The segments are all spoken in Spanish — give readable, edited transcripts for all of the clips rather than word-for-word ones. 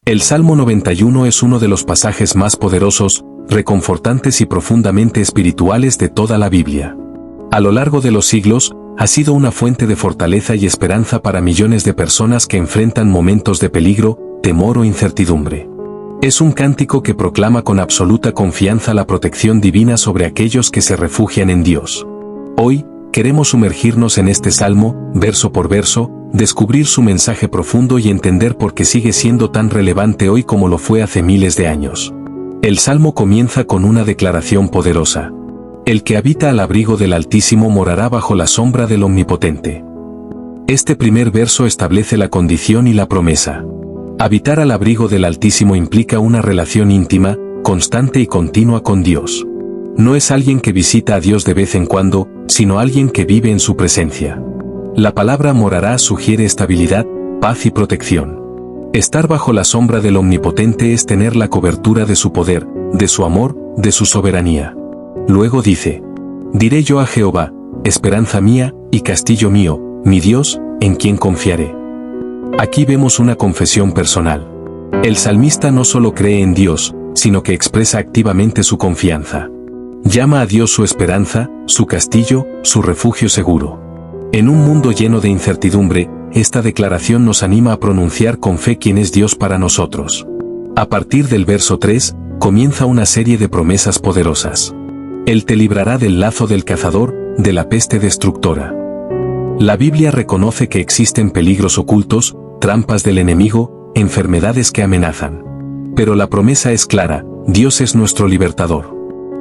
El Salmo 91 es uno de los pasajes más poderosos, reconfortantes y profundamente espirituales de toda la Biblia. A lo largo de los siglos, ha sido una fuente de fortaleza y esperanza para millones de personas que enfrentan momentos de peligro, temor o incertidumbre. Es un cántico que proclama con absoluta confianza la protección divina sobre aquellos que se refugian en Dios. Hoy, queremos sumergirnos en este salmo, verso por verso, descubrir su mensaje profundo y entender por qué sigue siendo tan relevante hoy como lo fue hace miles de años. El salmo comienza con una declaración poderosa. El que habita al abrigo del Altísimo morará bajo la sombra del Omnipotente. Este primer verso establece la condición y la promesa. Habitar al abrigo del Altísimo implica una relación íntima, constante y continua con Dios. No es alguien que visita a Dios de vez en cuando, sino alguien que vive en su presencia. La palabra morará sugiere estabilidad, paz y protección. Estar bajo la sombra del Omnipotente es tener la cobertura de su poder, de su amor, de su soberanía. Luego dice: diré yo a Jehová, esperanza mía, y castillo mío, mi Dios, en quien confiaré. Aquí vemos una confesión personal. El salmista no solo cree en Dios, sino que expresa activamente su confianza. Llama a Dios su esperanza, su castillo, su refugio seguro. En un mundo lleno de incertidumbre, esta declaración nos anima a pronunciar con fe quién es Dios para nosotros. A partir del verso 3, comienza una serie de promesas poderosas. Él te librará del lazo del cazador, de la peste destructora. La Biblia reconoce que existen peligros ocultos, trampas del enemigo, enfermedades que amenazan. Pero la promesa es clara: Dios es nuestro libertador.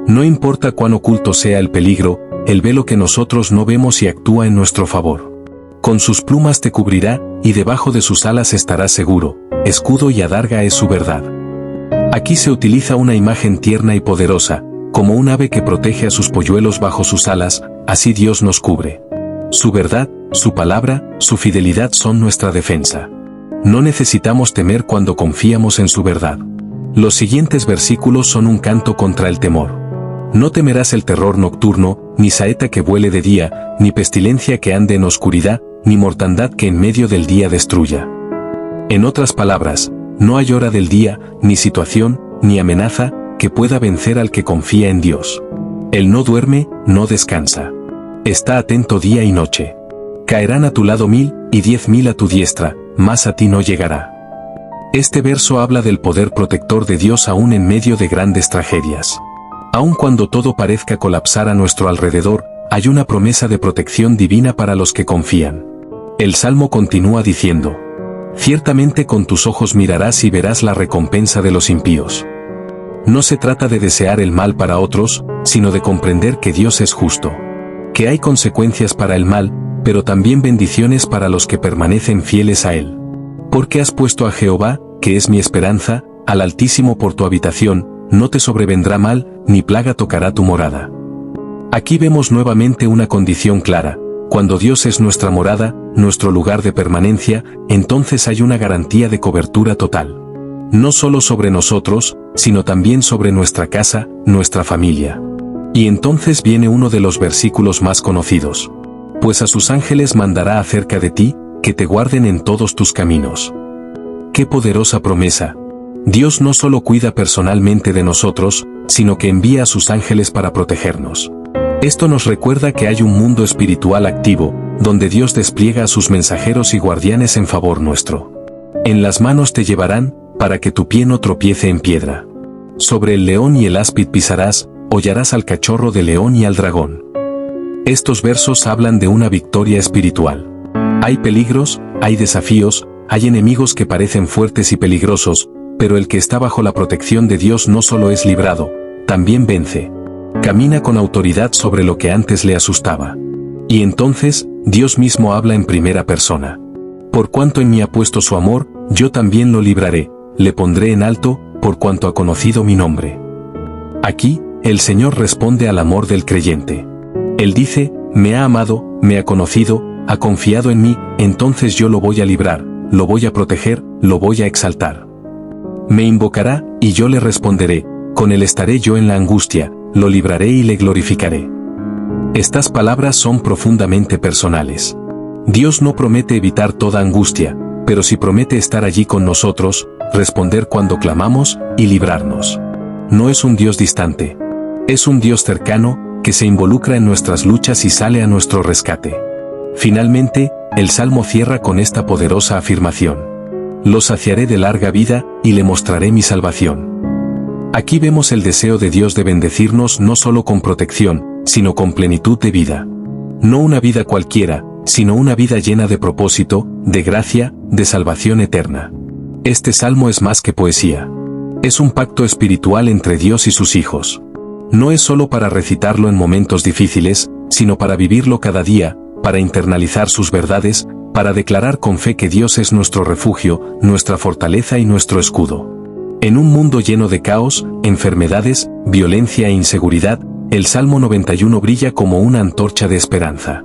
No importa cuán oculto sea el peligro, Él ve lo que nosotros no vemos y actúa en nuestro favor. Con sus plumas te cubrirá, y debajo de sus alas estarás seguro. Escudo y adarga es su verdad. Aquí se utiliza una imagen tierna y poderosa, como un ave que protege a sus polluelos bajo sus alas, así Dios nos cubre. Su verdad, su palabra, su fidelidad son nuestra defensa. No necesitamos temer cuando confiamos en su verdad. Los siguientes versículos son un canto contra el temor. No temerás el terror nocturno, ni saeta que vuele de día, ni pestilencia que ande en oscuridad, ni mortandad que en medio del día destruya. En otras palabras, no hay hora del día, ni situación, ni amenaza, que pueda vencer al que confía en Dios. Él no duerme, no descansa. Está atento día y noche. Caerán a tu lado 1000, y 10.000 a tu diestra, mas a ti no llegará. Este verso habla del poder protector de Dios aún en medio de grandes tragedias. Aun cuando todo parezca colapsar a nuestro alrededor, hay una promesa de protección divina para los que confían. El Salmo continúa diciendo: ciertamente con tus ojos mirarás y verás la recompensa de los impíos. No se trata de desear el mal para otros, sino de comprender que Dios es justo. Que hay consecuencias para el mal, pero también bendiciones para los que permanecen fieles a Él. Porque has puesto a Jehová, que es mi esperanza, al Altísimo por tu habitación, no te sobrevendrá mal, ni plaga tocará tu morada. Aquí vemos nuevamente una condición clara: cuando Dios es nuestra morada, nuestro lugar de permanencia, entonces hay una garantía de cobertura total. No solo sobre nosotros, sino también sobre nuestra casa, nuestra familia. Y entonces viene uno de los versículos más conocidos: pues a sus ángeles mandará acerca de ti, que te guarden en todos tus caminos. ¡Qué poderosa promesa! Dios no solo cuida personalmente de nosotros, sino que envía a sus ángeles para protegernos. Esto nos recuerda que hay un mundo espiritual activo, donde Dios despliega a sus mensajeros y guardianes en favor nuestro. En las manos te llevarán, para que tu pie no tropiece en piedra. Sobre el león y el áspid pisarás, hollarás al cachorro de león y al dragón. Estos versos hablan de una victoria espiritual. Hay peligros, hay desafíos, hay enemigos que parecen fuertes y peligrosos, pero el que está bajo la protección de Dios no solo es librado, también vence. Camina con autoridad sobre lo que antes le asustaba. Y entonces, Dios mismo habla en primera persona. Por cuanto en mí ha puesto su amor, yo también lo libraré, le pondré en alto, por cuanto ha conocido mi nombre. Aquí, el Señor responde al amor del creyente. Él dice: me ha amado, me ha conocido, ha confiado en mí, entonces yo lo voy a librar, lo voy a proteger, lo voy a exaltar. Me invocará, y yo le responderé, con él estaré yo en la angustia, lo libraré y le glorificaré. Estas palabras son profundamente personales. Dios no promete evitar toda angustia, pero sí promete estar allí con nosotros, responder cuando clamamos y librarnos. No es un Dios distante. Es un Dios cercano, que se involucra en nuestras luchas y sale a nuestro rescate. Finalmente, el Salmo cierra con esta poderosa afirmación: lo saciaré de larga vida, y le mostraré mi salvación. Aquí vemos el deseo de Dios de bendecirnos no solo con protección, sino con plenitud de vida. No una vida cualquiera, sino una vida llena de propósito, de gracia, de salvación eterna. Este salmo es más que poesía. Es un pacto espiritual entre Dios y sus hijos. No es solo para recitarlo en momentos difíciles, sino para vivirlo cada día, para internalizar sus verdades, para declarar con fe que Dios es nuestro refugio, nuestra fortaleza y nuestro escudo. En un mundo lleno de caos, enfermedades, violencia e inseguridad, el Salmo 91 brilla como una antorcha de esperanza.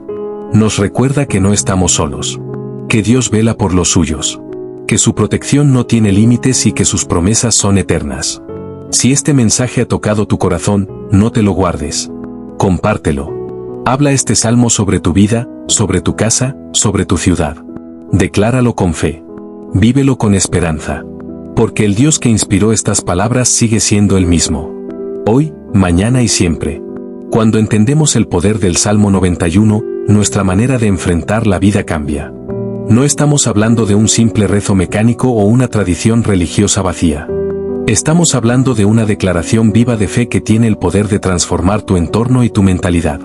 Nos recuerda que no estamos solos. Que Dios vela por los suyos. Que su protección no tiene límites y que sus promesas son eternas. Si este mensaje ha tocado tu corazón, no te lo guardes. Compártelo. Habla este salmo sobre tu vida, sobre tu casa, sobre tu ciudad. Decláralo con fe. Vívelo con esperanza. Porque el Dios que inspiró estas palabras sigue siendo el mismo. Hoy, mañana y siempre. Cuando entendemos el poder del Salmo 91, nuestra manera de enfrentar la vida cambia. No estamos hablando de un simple rezo mecánico o una tradición religiosa vacía. Estamos hablando de una declaración viva de fe que tiene el poder de transformar tu entorno y tu mentalidad.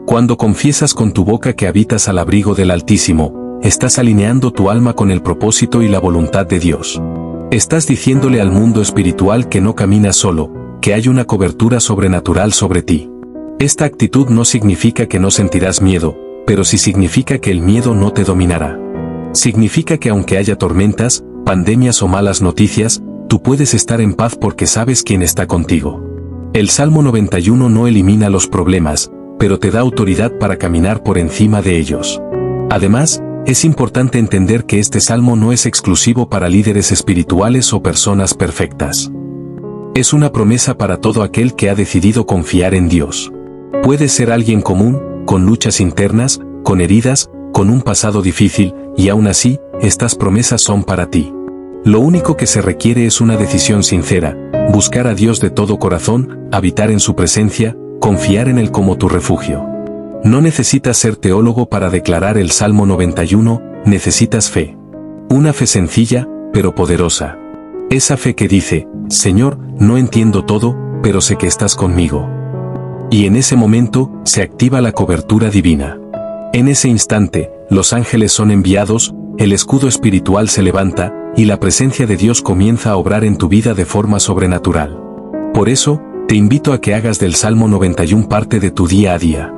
Cuando confiesas con tu boca que habitas al abrigo del Altísimo, estás alineando tu alma con el propósito y la voluntad de Dios. Estás diciéndole al mundo espiritual que no caminas solo, que hay una cobertura sobrenatural sobre ti. Esta actitud no significa que no sentirás miedo, pero sí significa que el miedo no te dominará. Significa que aunque haya tormentas, pandemias o malas noticias, tú puedes estar en paz porque sabes quién está contigo. El Salmo 91 no elimina los problemas, pero te da autoridad para caminar por encima de ellos. Además, es importante entender que este salmo no es exclusivo para líderes espirituales o personas perfectas. Es una promesa para todo aquel que ha decidido confiar en Dios. Puedes ser alguien común, con luchas internas, con heridas, con un pasado difícil, y aún así, estas promesas son para ti. Lo único que se requiere es una decisión sincera, buscar a Dios de todo corazón, habitar en su presencia, confiar en Él como tu refugio. No necesitas ser teólogo para declarar el Salmo 91, necesitas fe. Una fe sencilla, pero poderosa. Esa fe que dice: Señor, no entiendo todo, pero sé que estás conmigo. Y en ese momento, se activa la cobertura divina. En ese instante, los ángeles son enviados, el escudo espiritual se levanta, y la presencia de Dios comienza a obrar en tu vida de forma sobrenatural. Por eso, te invito a que hagas del Salmo 91 parte de tu día a día.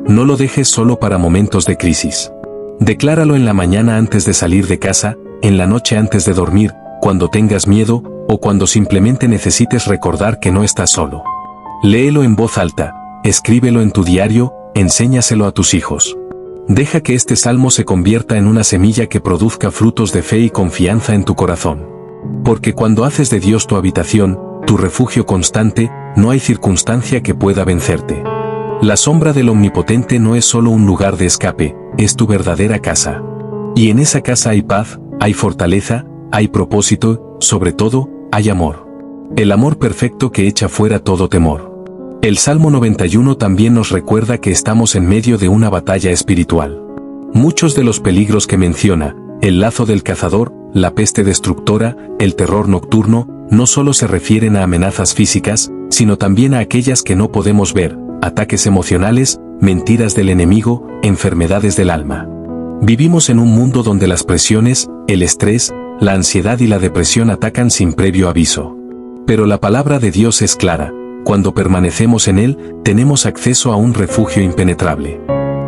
No lo dejes solo para momentos de crisis. Decláralo en la mañana antes de salir de casa, en la noche antes de dormir, cuando tengas miedo, o cuando simplemente necesites recordar que no estás solo. Léelo en voz alta, escríbelo en tu diario, enséñaselo a tus hijos. Deja que este salmo se convierta en una semilla que produzca frutos de fe y confianza en tu corazón. Porque cuando haces de Dios tu habitación, tu refugio constante, no hay circunstancia que pueda vencerte. La sombra del Omnipotente no es solo un lugar de escape, es tu verdadera casa. Y en esa casa hay paz, hay fortaleza, hay propósito, sobre todo, hay amor. El amor perfecto que echa fuera todo temor. El Salmo 91 también nos recuerda que estamos en medio de una batalla espiritual. Muchos de los peligros que menciona, el lazo del cazador, la peste destructora, el terror nocturno, no solo se refieren a amenazas físicas, sino también a aquellas que no podemos ver, ataques emocionales, mentiras del enemigo, enfermedades del alma. Vivimos en un mundo donde las presiones, el estrés, la ansiedad y la depresión atacan sin previo aviso. Pero la palabra de Dios es clara: cuando permanecemos en Él, tenemos acceso a un refugio impenetrable.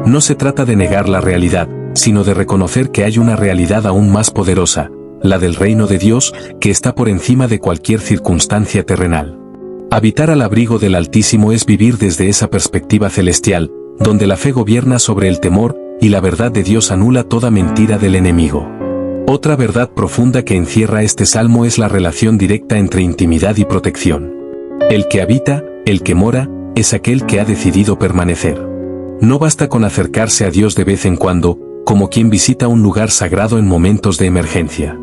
No se trata de negar la realidad, sino de reconocer que hay una realidad aún más poderosa, la del reino de Dios, que está por encima de cualquier circunstancia terrenal. Habitar al abrigo del Altísimo es vivir desde esa perspectiva celestial, donde la fe gobierna sobre el temor, y la verdad de Dios anula toda mentira del enemigo. Otra verdad profunda que encierra este salmo es la relación directa entre intimidad y protección. El que habita, el que mora, es aquel que ha decidido permanecer. No basta con acercarse a Dios de vez en cuando, como quien visita un lugar sagrado en momentos de emergencia.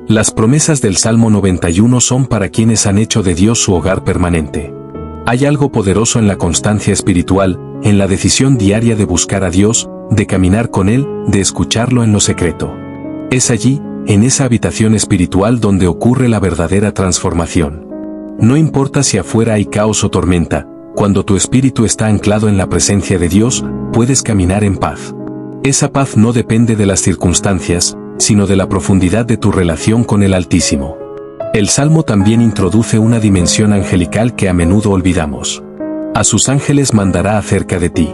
Las promesas del Salmo 91 son para quienes han hecho de Dios su hogar permanente. Hay algo poderoso en la constancia espiritual, en la decisión diaria de buscar a Dios, de caminar con Él, de escucharlo en lo secreto. Es allí, en esa habitación espiritual donde ocurre la verdadera transformación. No importa si afuera hay caos o tormenta, cuando tu espíritu está anclado en la presencia de Dios, puedes caminar en paz. Esa paz no depende de las circunstancias, sino de la profundidad de tu relación con el Altísimo. El Salmo también introduce una dimensión angelical que a menudo olvidamos. A sus ángeles mandará acerca de ti.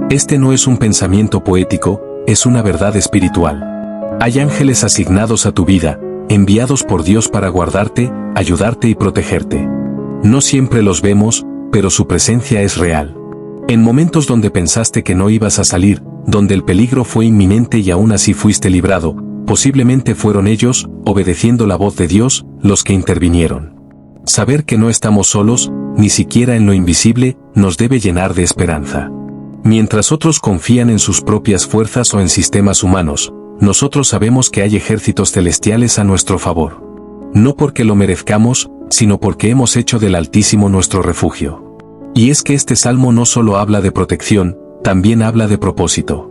Este no es un pensamiento poético, es una verdad espiritual. Hay ángeles asignados a tu vida, enviados por Dios para guardarte, ayudarte y protegerte. No siempre los vemos, pero su presencia es real. En momentos donde pensaste que no ibas a salir, donde el peligro fue inminente y aún así fuiste librado, posiblemente fueron ellos, obedeciendo la voz de Dios, los que intervinieron. Saber que no estamos solos, ni siquiera en lo invisible, nos debe llenar de esperanza. Mientras otros confían en sus propias fuerzas o en sistemas humanos, nosotros sabemos que hay ejércitos celestiales a nuestro favor. No porque lo merezcamos, sino porque hemos hecho del Altísimo nuestro refugio. Y es que este salmo no solo habla de protección, también habla de propósito.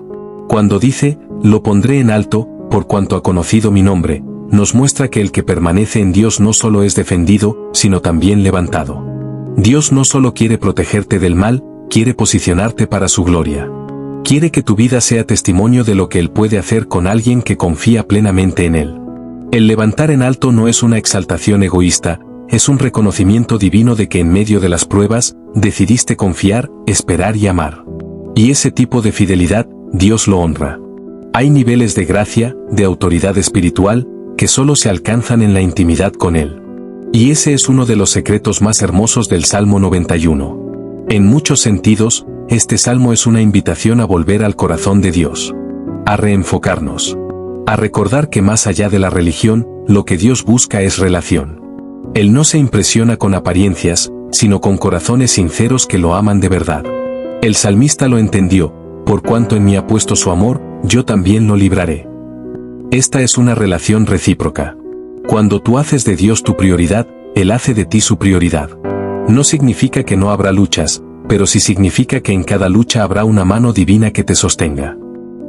Cuando dice, lo pondré en alto, por cuanto ha conocido mi nombre, nos muestra que el que permanece en Dios no solo es defendido, sino también levantado. Dios no solo quiere protegerte del mal, quiere posicionarte para su gloria. Quiere que tu vida sea testimonio de lo que Él puede hacer con alguien que confía plenamente en Él. El levantar en alto no es una exaltación egoísta, es un reconocimiento divino de que en medio de las pruebas, decidiste confiar, esperar y amar. Y ese tipo de fidelidad, Dios lo honra. Hay niveles de gracia, de autoridad espiritual, que solo se alcanzan en la intimidad con Él. Y ese es uno de los secretos más hermosos del Salmo 91. En muchos sentidos, este salmo es una invitación a volver al corazón de Dios. A reenfocarnos. A recordar que más allá de la religión, lo que Dios busca es relación. Él no se impresiona con apariencias, sino con corazones sinceros que lo aman de verdad. El salmista lo entendió, por cuanto en mí ha puesto su amor, yo también lo libraré. Esta es una relación recíproca. Cuando tú haces de Dios tu prioridad, Él hace de ti su prioridad. No significa que no habrá luchas, pero sí significa que en cada lucha habrá una mano divina que te sostenga.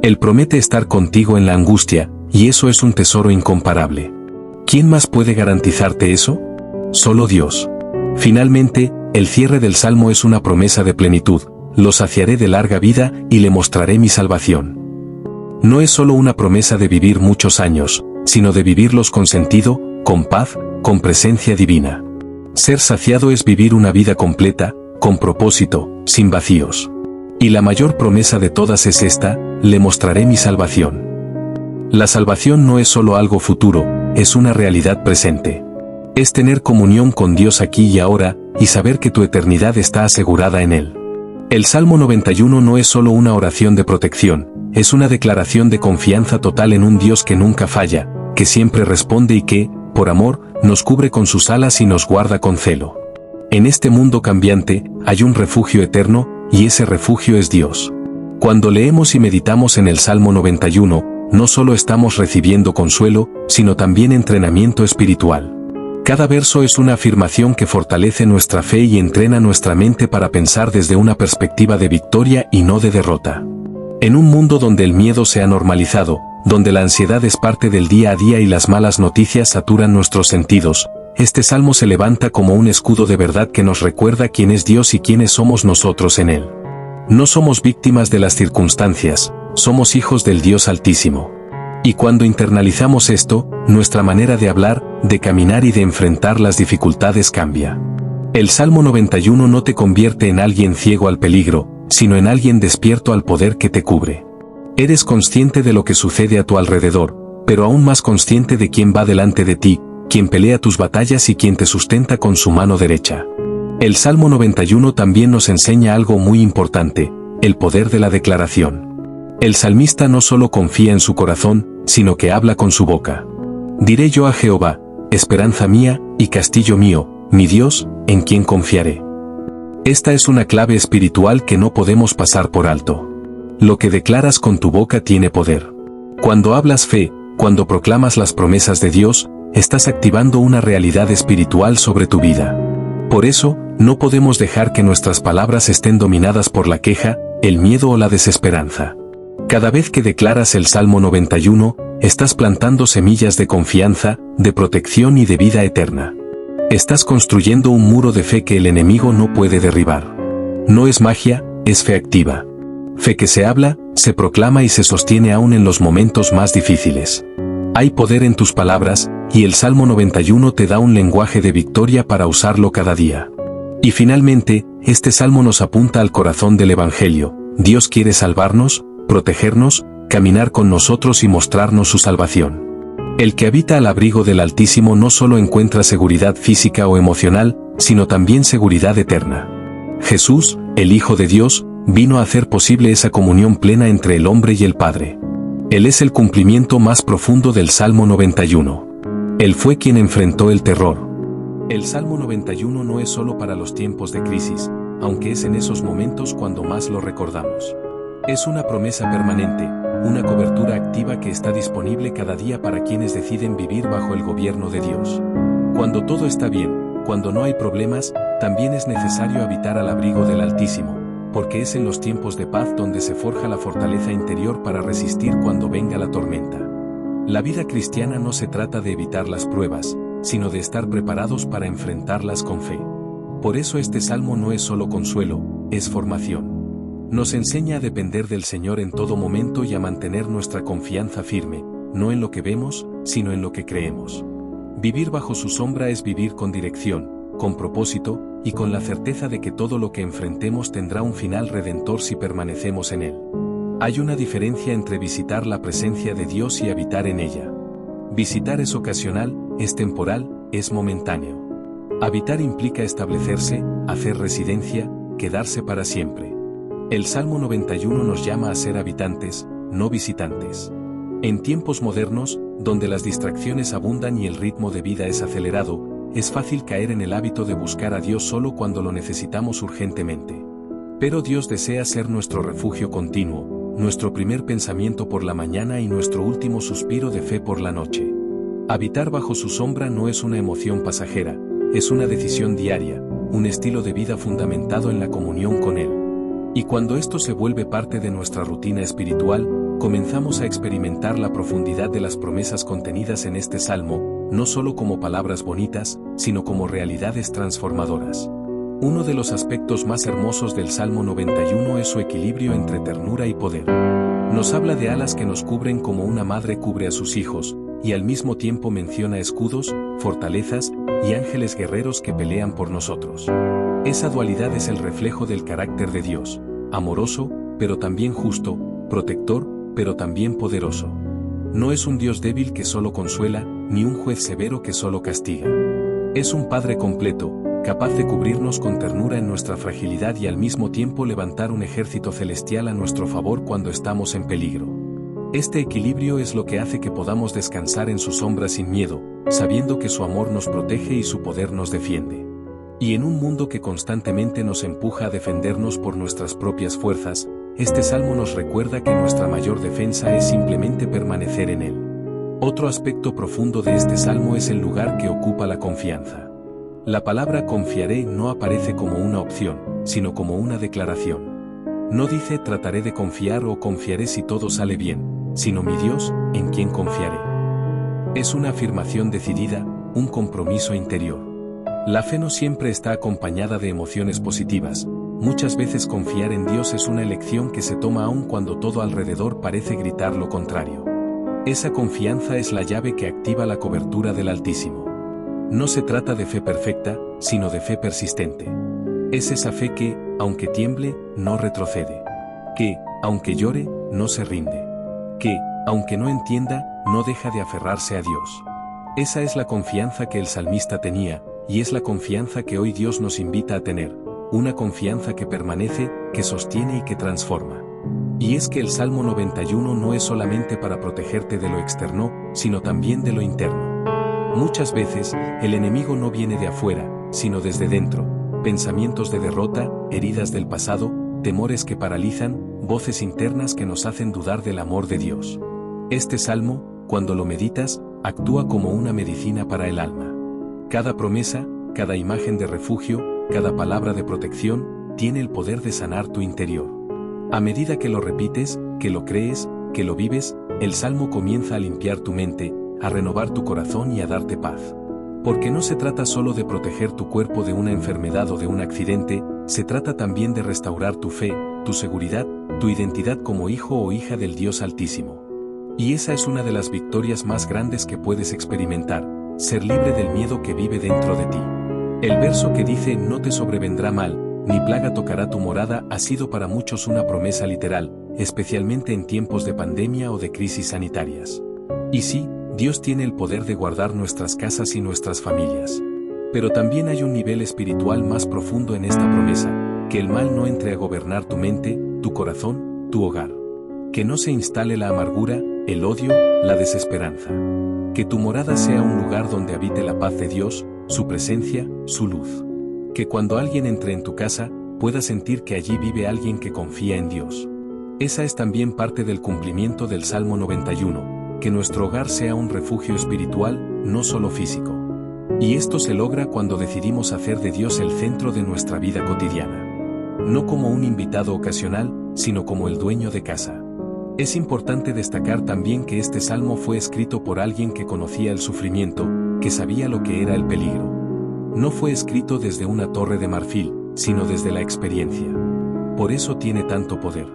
Él promete estar contigo en la angustia, y eso es un tesoro incomparable. ¿Quién más puede garantizarte eso? Solo Dios. Finalmente, el cierre del Salmo es una promesa de plenitud. Lo saciaré de larga vida y le mostraré mi salvación. No es solo una promesa de vivir muchos años, sino de vivirlos con sentido, con paz, con presencia divina. Ser saciado es vivir una vida completa, con propósito, sin vacíos. Y la mayor promesa de todas es esta, le mostraré mi salvación. La salvación no es solo algo futuro, es una realidad presente. Es tener comunión con Dios aquí y ahora, y saber que tu eternidad está asegurada en Él. El Salmo 91 no es solo una oración de protección, es una declaración de confianza total en un Dios que nunca falla, que siempre responde y que, por amor, nos cubre con sus alas y nos guarda con celo. En este mundo cambiante, hay un refugio eterno, y ese refugio es Dios. Cuando leemos y meditamos en el Salmo 91, no solo estamos recibiendo consuelo, sino también entrenamiento espiritual. Cada verso es una afirmación que fortalece nuestra fe y entrena nuestra mente para pensar desde una perspectiva de victoria y no de derrota. En un mundo donde el miedo se ha normalizado, donde la ansiedad es parte del día a día y las malas noticias saturan nuestros sentidos, este salmo se levanta como un escudo de verdad que nos recuerda quién es Dios y quiénes somos nosotros en Él. No somos víctimas de las circunstancias, somos hijos del Dios Altísimo. Y cuando internalizamos esto, nuestra manera de hablar, de caminar y de enfrentar las dificultades cambia. El Salmo 91 no te convierte en alguien ciego al peligro, sino en alguien despierto al poder que te cubre. Eres consciente de lo que sucede a tu alrededor, pero aún más consciente de quién va delante de ti, quién pelea tus batallas y quién te sustenta con su mano derecha. El Salmo 91 también nos enseña algo muy importante, el poder de la declaración. El salmista no solo confía en su corazón, sino que habla con su boca. Diré yo a Jehová, esperanza mía, y castillo mío, mi Dios, en quien confiaré. Esta es una clave espiritual que no podemos pasar por alto. Lo que declaras con tu boca tiene poder. Cuando hablas fe, Cuando proclamas las promesas de Dios, estás activando una realidad espiritual sobre tu vida. Por eso, no podemos dejar que nuestras palabras estén dominadas por la queja, el miedo o la desesperanza. Cada vez que declaras el Salmo 91, estás plantando semillas de confianza, de protección y de vida eterna. Estás construyendo un muro de fe que el enemigo no puede derribar. No es magia, es fe activa. Fe que se habla, se proclama y se sostiene aún en los momentos más difíciles. Hay poder en tus palabras, y el Salmo 91 te da un lenguaje de victoria para usarlo cada día. Y finalmente, este salmo nos apunta al corazón del Evangelio. Dios quiere salvarnos, protegernos, caminar con nosotros y mostrarnos su salvación. El que habita al abrigo del Altísimo no solo encuentra seguridad física o emocional, sino también seguridad eterna. Jesús, el Hijo de Dios, vino a hacer posible esa comunión plena entre el hombre y el Padre. Él es el cumplimiento más profundo del Salmo 91. Él fue quien enfrentó el terror. El Salmo 91 no es solo para los tiempos de crisis, aunque es en esos momentos cuando más lo recordamos. Es una promesa permanente, una cobertura activa que está disponible cada día para quienes deciden vivir bajo el gobierno de Dios. Cuando todo está bien, cuando no hay problemas, también es necesario habitar al abrigo del Altísimo, porque es en los tiempos de paz donde se forja la fortaleza interior para resistir cuando venga la tormenta. La vida cristiana no se trata de evitar las pruebas, sino de estar preparados para enfrentarlas con fe. Por eso este salmo no es solo consuelo, es formación. Nos enseña a depender del Señor en todo momento y a mantener nuestra confianza firme, no en lo que vemos, sino en lo que creemos. Vivir bajo su sombra es vivir con dirección, con propósito, y con la certeza de que todo lo que enfrentemos tendrá un final redentor si permanecemos en él. Hay una diferencia entre visitar la presencia de Dios y habitar en ella. Visitar es ocasional, es temporal, es momentáneo. Habitar implica establecerse, hacer residencia, quedarse para siempre. El Salmo 91 nos llama a ser habitantes, no visitantes. En tiempos modernos, donde las distracciones abundan y el ritmo de vida es acelerado, es fácil caer en el hábito de buscar a Dios solo cuando lo necesitamos urgentemente. Pero Dios desea ser nuestro refugio continuo, nuestro primer pensamiento por la mañana y nuestro último suspiro de fe por la noche. Habitar bajo su sombra no es una emoción pasajera, es una decisión diaria, un estilo de vida fundamentado en la comunión con Él. Y cuando esto se vuelve parte de nuestra rutina espiritual, comenzamos a experimentar la profundidad de las promesas contenidas en este salmo, no solo como palabras bonitas, sino como realidades transformadoras. Uno de los aspectos más hermosos del Salmo 91 es su equilibrio entre ternura y poder. Nos habla de alas que nos cubren como una madre cubre a sus hijos, y al mismo tiempo menciona escudos, fortalezas y ángeles guerreros que pelean por nosotros. Esa dualidad es el reflejo del carácter de Dios, amoroso, pero también justo, protector, pero también poderoso. No es un Dios débil que solo consuela, ni un juez severo que solo castiga. Es un Padre completo, capaz de cubrirnos con ternura en nuestra fragilidad y al mismo tiempo levantar un ejército celestial a nuestro favor cuando estamos en peligro. Este equilibrio es lo que hace que podamos descansar en su sombra sin miedo, sabiendo que su amor nos protege y su poder nos defiende. Y en un mundo que constantemente nos empuja a defendernos por nuestras propias fuerzas, este salmo nos recuerda que nuestra mayor defensa es simplemente permanecer en él. Otro aspecto profundo de este salmo es el lugar que ocupa la confianza. La palabra confiaré no aparece como una opción, sino como una declaración. No dice trataré de confiar o confiaré si todo sale bien, sino mi Dios, en quien confiaré. Es una afirmación decidida, un compromiso interior. La fe no siempre está acompañada de emociones positivas. Muchas veces confiar en Dios es una elección que se toma aun cuando todo alrededor parece gritar lo contrario. Esa confianza es la llave que activa la cobertura del Altísimo. No se trata de fe perfecta, sino de fe persistente. Es esa fe que, aunque tiemble, no retrocede. Que, aunque llore, no se rinde. Que, aunque no entienda, no deja de aferrarse a Dios. Esa es la confianza que el salmista tenía, y es la confianza que hoy Dios nos invita a tener, una confianza que permanece, que sostiene y que transforma. Y es que el Salmo 91 no es solamente para protegerte de lo externo, sino también de lo interno. Muchas veces, el enemigo no viene de afuera, sino desde dentro, pensamientos de derrota, heridas del pasado, temores que paralizan, voces internas que nos hacen dudar del amor de Dios. Este salmo, cuando lo meditas, actúa como una medicina para el alma. Cada promesa, cada imagen de refugio, cada palabra de protección, tiene el poder de sanar tu interior. A medida que lo repites, que lo crees, que lo vives, el salmo comienza a limpiar tu mente, a renovar tu corazón y a darte paz. Porque no se trata solo de proteger tu cuerpo de una enfermedad o de un accidente, se trata también de restaurar tu fe, tu seguridad, tu identidad como hijo o hija del Dios Altísimo. Y esa es una de las victorias más grandes que puedes experimentar, ser libre del miedo que vive dentro de ti. El verso que dice no te sobrevendrá mal, ni plaga tocará tu morada ha sido para muchos una promesa literal, especialmente en tiempos de pandemia o de crisis sanitarias. Y sí, Dios tiene el poder de guardar nuestras casas y nuestras familias. Pero también hay un nivel espiritual más profundo en esta promesa, que el mal no entre a gobernar tu mente, tu corazón, tu hogar. Que no se instale la amargura, el odio, la desesperanza. Que tu morada sea un lugar donde habite la paz de Dios, su presencia, su luz. Que cuando alguien entre en tu casa, pueda sentir que allí vive alguien que confía en Dios. Esa es también parte del cumplimiento del Salmo 91, que nuestro hogar sea un refugio espiritual, no solo físico. Y esto se logra cuando decidimos hacer de Dios el centro de nuestra vida cotidiana. No como un invitado ocasional, sino como el dueño de casa. Es importante destacar también que este salmo fue escrito por alguien que conocía el sufrimiento, que sabía lo que era el peligro. No fue escrito desde una torre de marfil, sino desde la experiencia. Por eso tiene tanto poder.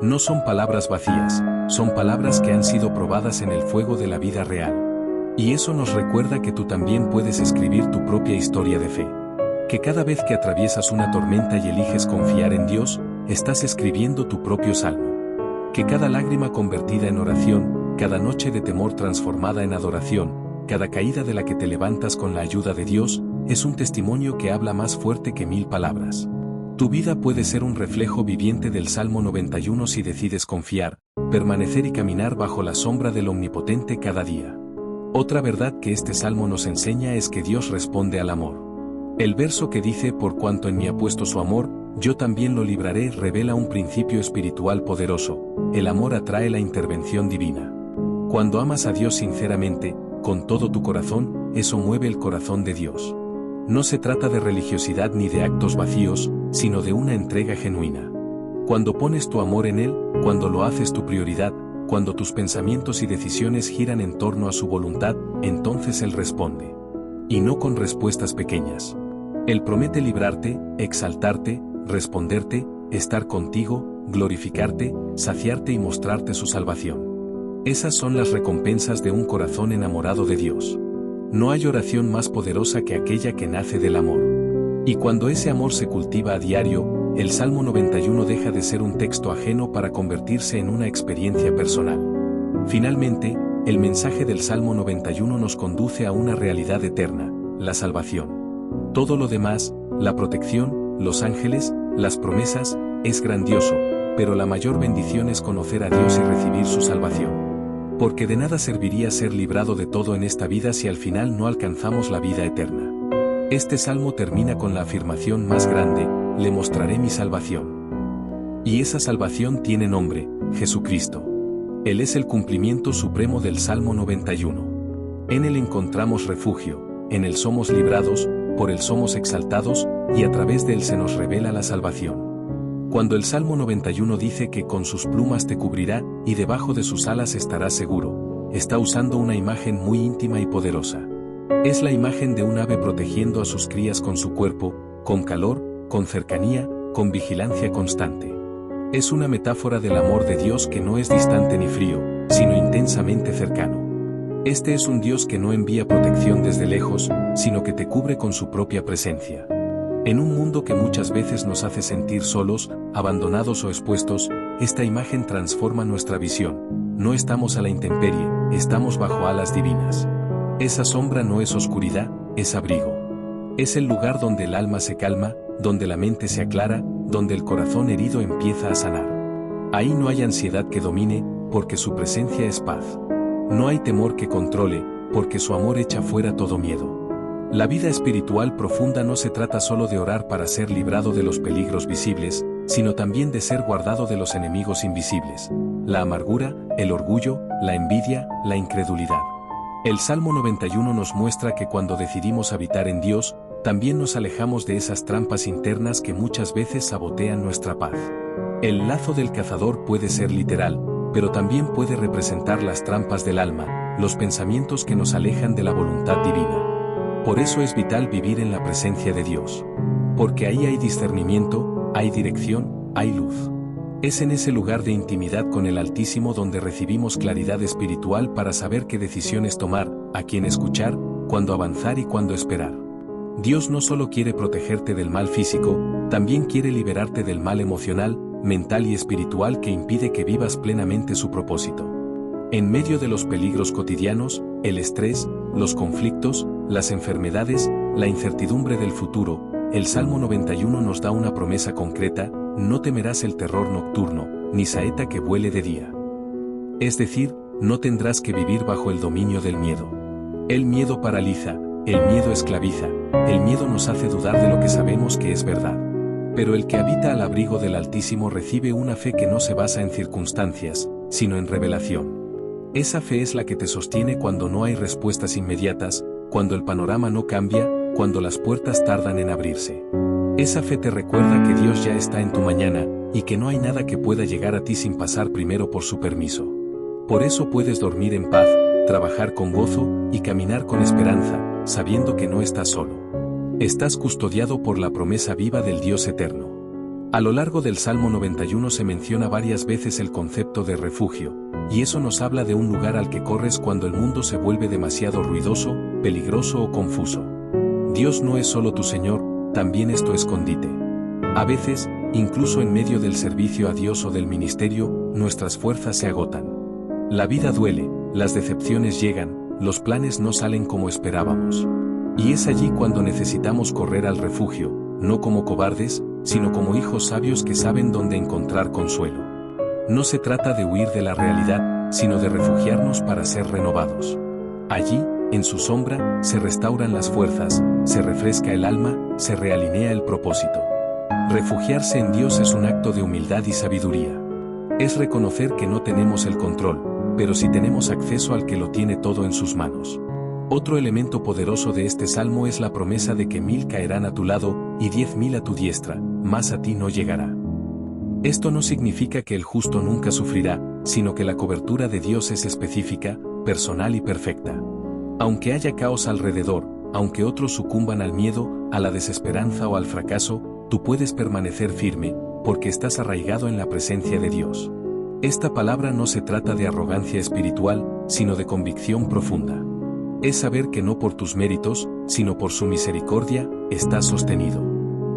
No son palabras vacías, son palabras que han sido probadas en el fuego de la vida real. Y eso nos recuerda que tú también puedes escribir tu propia historia de fe. Que cada vez que atraviesas una tormenta y eliges confiar en Dios, estás escribiendo tu propio salmo. Que cada lágrima convertida en oración, cada noche de temor transformada en adoración, cada caída de la que te levantas con la ayuda de Dios, es un testimonio que habla más fuerte que 1000 palabras. Tu vida puede ser un reflejo viviente del Salmo 91 si decides confiar, permanecer y caminar bajo la sombra del Omnipotente cada día. Otra verdad que este salmo nos enseña es que Dios responde al amor. El verso que dice por cuanto en mí ha puesto su amor, yo también lo libraré revela un principio espiritual poderoso. El amor atrae la intervención divina. Cuando amas a Dios sinceramente, con todo tu corazón, eso mueve el corazón de Dios. No se trata de religiosidad ni de actos vacíos, sino de una entrega genuina. Cuando pones tu amor en Él, cuando lo haces tu prioridad, cuando tus pensamientos y decisiones giran en torno a su voluntad, entonces Él responde. Y no con respuestas pequeñas. Él promete librarte, exaltarte, responderte, estar contigo, glorificarte, saciarte y mostrarte su salvación. Esas son las recompensas de un corazón enamorado de Dios. No hay oración más poderosa que aquella que nace del amor. Y cuando ese amor se cultiva a diario, el Salmo 91 deja de ser un texto ajeno para convertirse en una experiencia personal. Finalmente, el mensaje del Salmo 91 nos conduce a una realidad eterna, la salvación. Todo lo demás, la protección, los ángeles, las promesas, es grandioso, pero la mayor bendición es conocer a Dios y recibir su salvación. Porque de nada serviría ser librado de todo en esta vida si al final no alcanzamos la vida eterna. Este salmo termina con la afirmación más grande, le mostraré mi salvación. Y esa salvación tiene nombre, Jesucristo. Él es el cumplimiento supremo del Salmo 91. En Él encontramos refugio, en Él somos librados, por Él somos exaltados, y a través de Él se nos revela la salvación. Cuando el Salmo 91 dice que con sus plumas te cubrirá, y debajo de sus alas estarás seguro, está usando una imagen muy íntima y poderosa. Es la imagen de un ave protegiendo a sus crías con su cuerpo, con calor, con cercanía, con vigilancia constante. Es una metáfora del amor de Dios que no es distante ni frío, sino intensamente cercano. Este es un Dios que no envía protección desde lejos, sino que te cubre con su propia presencia. En un mundo que muchas veces nos hace sentir solos, abandonados o expuestos, esta imagen transforma nuestra visión. No estamos a la intemperie, estamos bajo alas divinas. Esa sombra no es oscuridad, es abrigo. Es el lugar donde el alma se calma, donde la mente se aclara, donde el corazón herido empieza a sanar. Ahí no hay ansiedad que domine, porque su presencia es paz. No hay temor que controle, porque su amor echa fuera todo miedo. La vida espiritual profunda no se trata solo de orar para ser librado de los peligros visibles, sino también de ser guardado de los enemigos invisibles. La amargura, el orgullo, la envidia, la incredulidad. El Salmo 91 nos muestra que cuando decidimos habitar en Dios, también nos alejamos de esas trampas internas que muchas veces sabotean nuestra paz. El lazo del cazador puede ser literal, pero también puede representar las trampas del alma, los pensamientos que nos alejan de la voluntad divina. Por eso es vital vivir en la presencia de Dios. Porque ahí hay discernimiento, hay dirección, hay luz. Es en ese lugar de intimidad con el Altísimo donde recibimos claridad espiritual para saber qué decisiones tomar, a quién escuchar, cuándo avanzar y cuándo esperar. Dios no solo quiere protegerte del mal físico, también quiere liberarte del mal emocional, mental y espiritual que impide que vivas plenamente su propósito. En medio de los peligros cotidianos, el estrés, los conflictos, las enfermedades, la incertidumbre del futuro, el Salmo 91 nos da una promesa concreta: no temerás el terror nocturno, ni saeta que vuele de día. Es decir, no tendrás que vivir bajo el dominio del miedo. El miedo paraliza, el miedo esclaviza, el miedo nos hace dudar de lo que sabemos que es verdad. Pero el que habita al abrigo del Altísimo recibe una fe que no se basa en circunstancias, sino en revelación. Esa fe es la que te sostiene cuando no hay respuestas inmediatas, cuando el panorama no cambia, cuando las puertas tardan en abrirse. Esa fe te recuerda que Dios ya está en tu mañana, y que no hay nada que pueda llegar a ti sin pasar primero por su permiso. Por eso puedes dormir en paz, trabajar con gozo, y caminar con esperanza, sabiendo que no estás solo. Estás custodiado por la promesa viva del Dios eterno. A lo largo del Salmo 91 se menciona varias veces el concepto de refugio, y eso nos habla de un lugar al que corres cuando el mundo se vuelve demasiado ruidoso, peligroso o confuso. Dios no es solo tu Señor, también es tu escondite. A veces, incluso en medio del servicio a Dios o del ministerio, nuestras fuerzas se agotan. La vida duele, las decepciones llegan, los planes no salen como esperábamos. Y es allí cuando necesitamos correr al refugio, no como cobardes, sino como hijos sabios que saben dónde encontrar consuelo. No se trata de huir de la realidad, sino de refugiarnos para ser renovados. Allí, en su sombra, se restauran las fuerzas, se refresca el alma, se realinea el propósito. Refugiarse en Dios es un acto de humildad y sabiduría. Es reconocer que no tenemos el control, pero sí tenemos acceso al que lo tiene todo en sus manos. Otro elemento poderoso de este salmo es la promesa de que 1000 caerán a tu lado, y 10.000 a tu diestra, mas a ti no llegará. Esto no significa que el justo nunca sufrirá, sino que la cobertura de Dios es específica, personal y perfecta. Aunque haya caos alrededor, aunque otros sucumban al miedo, a la desesperanza o al fracaso, tú puedes permanecer firme, porque estás arraigado en la presencia de Dios. Esta palabra no se trata de arrogancia espiritual, sino de convicción profunda. Es saber que no por tus méritos, sino por su misericordia, estás sostenido.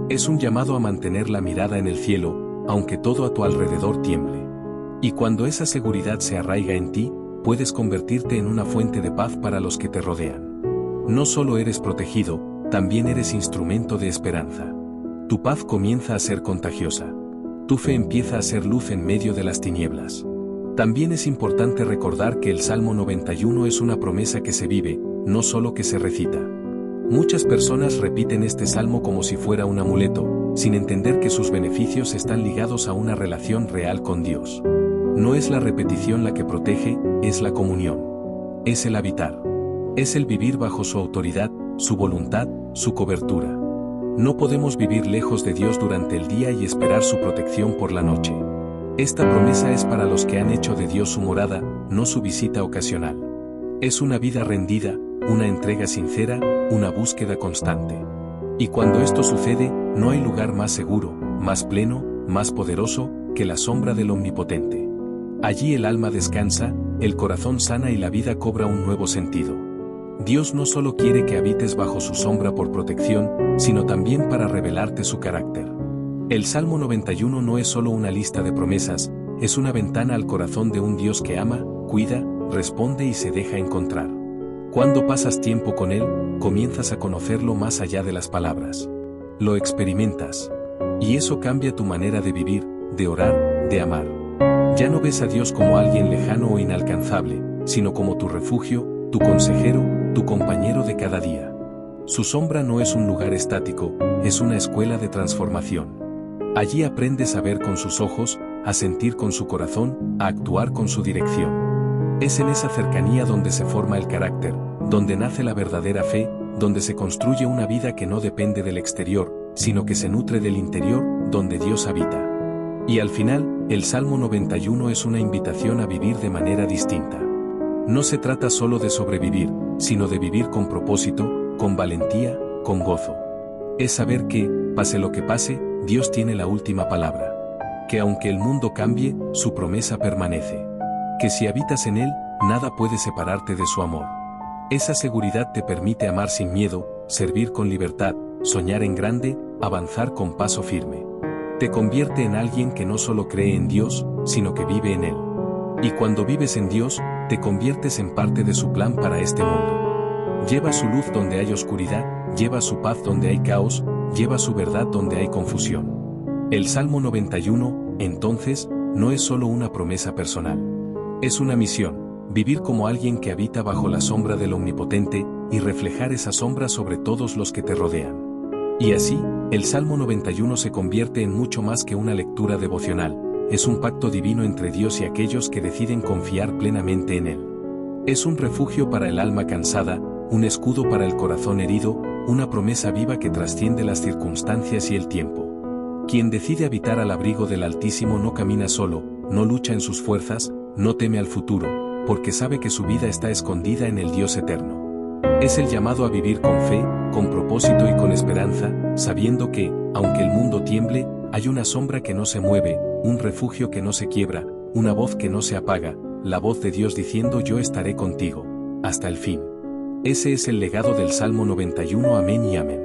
Es un llamado a mantener la mirada en el cielo, aunque todo a tu alrededor tiemble. Y cuando esa seguridad se arraiga en ti, puedes convertirte en una fuente de paz para los que te rodean. No solo eres protegido, también eres instrumento de esperanza. Tu paz comienza a ser contagiosa. Tu fe empieza a ser luz en medio de las tinieblas. También es importante recordar que el Salmo 91 es una promesa que se vive, no solo que se recita. Muchas personas repiten este salmo como si fuera un amuleto, sin entender que sus beneficios están ligados a una relación real con Dios. No es la repetición la que protege, es la comunión. Es el habitar. Es el vivir bajo su autoridad, su voluntad, su cobertura. No podemos vivir lejos de Dios durante el día y esperar su protección por la noche. Esta promesa es para los que han hecho de Dios su morada, no su visita ocasional. Es una vida rendida, una entrega sincera, una búsqueda constante. Y cuando esto sucede, no hay lugar más seguro, más pleno, más poderoso, que la sombra del Omnipotente. Allí el alma descansa, el corazón sana y la vida cobra un nuevo sentido. Dios no solo quiere que habites bajo su sombra por protección, sino también para revelarte su carácter. El Salmo 91 no es solo una lista de promesas, es una ventana al corazón de un Dios que ama, cuida, responde y se deja encontrar. Cuando pasas tiempo con Él, comienzas a conocerlo más allá de las palabras. Lo experimentas. Y eso cambia tu manera de vivir, de orar, de amar. Ya no ves a Dios como alguien lejano o inalcanzable, sino como tu refugio, tu consejero, tu compañero de cada día. Su sombra no es un lugar estático, es una escuela de transformación. Allí aprendes a ver con sus ojos, a sentir con su corazón, a actuar con su dirección. Es en esa cercanía donde se forma el carácter, donde nace la verdadera fe, donde se construye una vida que no depende del exterior, sino que se nutre del interior, donde Dios habita. Y al final, el Salmo 91 es una invitación a vivir de manera distinta. No se trata solo de sobrevivir, sino de vivir con propósito, con valentía, con gozo. Es saber que, pase lo que pase, Dios tiene la última palabra. Que aunque el mundo cambie, su promesa permanece. Que si habitas en Él, nada puede separarte de su amor. Esa seguridad te permite amar sin miedo, servir con libertad, soñar en grande, avanzar con paso firme. Te convierte en alguien que no solo cree en Dios, sino que vive en Él. Y cuando vives en Dios, te conviertes en parte de su plan para este mundo. Lleva su luz donde hay oscuridad, lleva su paz donde hay caos, lleva su verdad donde hay confusión. El Salmo 91, entonces, no es solo una promesa personal. Es una misión, vivir como alguien que habita bajo la sombra del Omnipotente, y reflejar esa sombra sobre todos los que te rodean. Y así, el Salmo 91 se convierte en mucho más que una lectura devocional, es un pacto divino entre Dios y aquellos que deciden confiar plenamente en Él. Es un refugio para el alma cansada, un escudo para el corazón herido, una promesa viva que trasciende las circunstancias y el tiempo. Quien decide habitar al abrigo del Altísimo no camina solo, no lucha en sus fuerzas, no teme al futuro, porque sabe que su vida está escondida en el Dios eterno. Es el llamado a vivir con fe, con propósito y con esperanza, sabiendo que, aunque el mundo tiemble, hay una sombra que no se mueve, un refugio que no se quiebra, una voz que no se apaga, la voz de Dios diciendo yo estaré contigo, hasta el fin. Ese es el legado del Salmo 91. Amén y amén.